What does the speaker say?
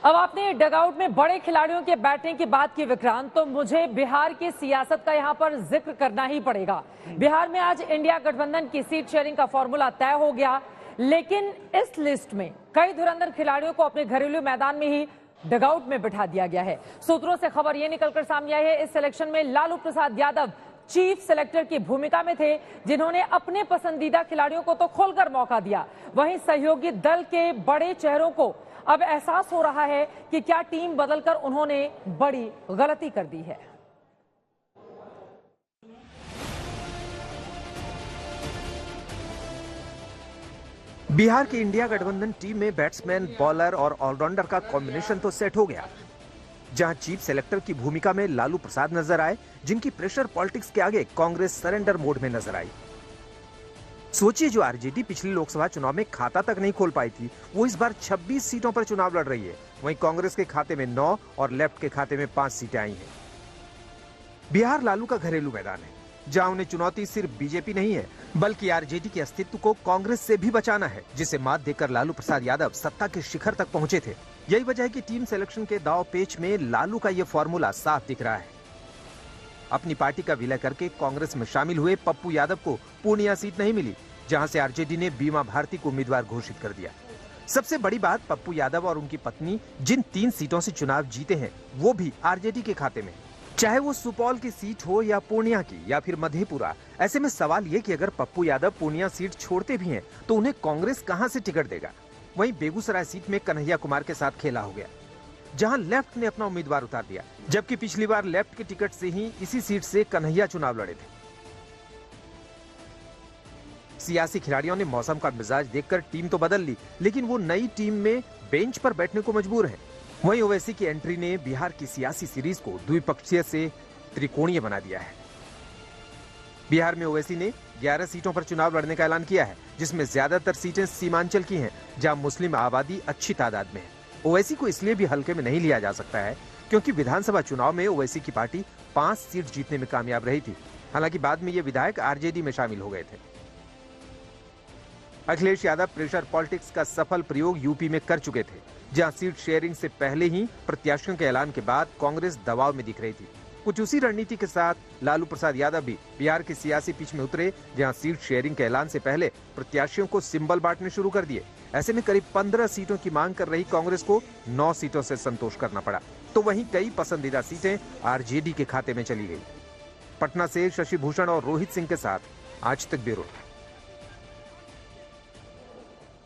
अब आपने डगआउट में बड़े खिलाड़ियों के बैठने की बात की विक्रांत, तो मुझे बिहार की सियासत का यहां पर जिक्र करना ही पड़ेगा। बिहार में आज इंडिया गठबंधन की सीट शेयरिंग का फॉर्मूला तय हो गया, लेकिन इस लिस्ट में कई धुरंधर खिलाड़ियों को अपने घरेलू मैदान में ही डगआउट में बिठा दिया गया है। सूत्रों से खबर यह निकलकर सामने आई है, इस सिलेक्शन में लालू प्रसाद यादव चीफ सेलेक्टर की भूमिका में थे, जिन्होंने अपने पसंदीदा खिलाड़ियों को तो खोलकर मौका दिया। वहीं सहयोगी दल के बड़े चेहरों को अब एहसास हो रहा है कि क्या टीम बदलकर उन्होंने बड़ी गलती कर दी है। बिहार की इंडिया गठबंधन टीम में बैट्समैन, बॉलर और ऑलराउंडर का कॉम्बिनेशन तो सेट हो गया। जहां चीफ सेलेक्टर की भूमिका में लालू प्रसाद नजर आए, जिनकी प्रेशर पॉलिटिक्स के आगे कांग्रेस सरेंडर मोड में नजर आई। सोचिए, जो आरजेडी पिछले लोकसभा चुनाव में खाता तक नहीं खोल पाई थी, वो इस बार 26 सीटों पर चुनाव लड़ रही है। वहीं कांग्रेस के खाते में 9 और लेफ्ट के खाते में 5 सीटें आई हैं। बिहार लालू का घरेलू मैदान है, जहां उन्हें चुनौती सिर्फ बीजेपी नहीं है, बल्कि आरजेडी के अस्तित्व को कांग्रेस से भी बचाना है, जिसे मात देकर लालू प्रसाद यादव सत्ता के शिखर तक पहुंचे थे। यही वजह है कि टीम सिलेक्शन के दाव पेच में लालू का यह फॉर्मूला साफ दिख रहा है। अपनी पार्टी का विलय करके कांग्रेस में शामिल हुए पप्पू यादव को पूर्णिया सीट नहीं मिली, जहां से आरजेडी ने बीमा भारती को उम्मीदवार घोषित कर दिया। सबसे बड़ी बात, पप्पू यादव और उनकी पत्नी जिन 3 सीटों से चुनाव जीते हैं, वो भी आरजेडी के खाते में। चाहे वो सुपौल की सीट हो या पूर्णिया की या फिर मधेपुरा। ऐसे में सवाल ये कि अगर पप्पू यादव पूर्णिया सीट छोड़ते भी हैं, तो उन्हें कांग्रेस कहां से टिकट देगा। वहीं बेगूसराय सीट में कन्हैया कुमार के साथ खेला हो गया, जहां लेफ्ट ने अपना उम्मीदवार उतार दिया, जबकि पिछली बार लेफ्ट के टिकट से ही इसी सीट से कन्हैया चुनाव लड़े थे। सियासी खिलाड़ियों ने मौसम का मिजाज देखकर टीम तो बदल ली, लेकिन वो नई टीम में बेंच पर बैठने को मजबूर है। वहीं ओवैसी की एंट्री ने बिहार की सियासी सीरीज को द्विपक्षीय से त्रिकोणीय बना दिया है। बिहार में ओवैसी ने 11 सीटों पर चुनाव लड़ने का ऐलान किया है, जिसमें ज्यादातर सीटें सीमांचल की हैं, जहां मुस्लिम आबादी अच्छी तादाद में है। ओवैसी को इसलिए भी हल्के में नहीं लिया जा सकता है, क्योंकि विधानसभा चुनाव में ओवैसी की पार्टी 5 सीट जीतने में कामयाब रही थी। हालांकि बाद में ये विधायक आरजेडी में शामिल हो गए थे। अखिलेश यादव प्रेशर पॉलिटिक्स का सफल प्रयोग यूपी में कर चुके थे, जहां सीट शेयरिंग से पहले ही प्रत्याशियों के ऐलान के बाद कांग्रेस दबाव में दिख रही थी। कुछ उसी रणनीति के साथ लालू प्रसाद यादव भी बिहार की सियासी पिच में उतरे, जहां सीट शेयरिंग के ऐलान से पहले प्रत्याशियों को सिंबल बांटने शुरू कर दिए। ऐसे में करीब 15 सीटों की मांग कर रही कांग्रेस को 9 सीटों से संतोष करना पड़ा, तो वहीं कई पसंदीदा सीटें आरजेडी के खाते में चली गई। पटना से शशि भूषण और रोहित सिंह के साथ आज तक ब्यूरो।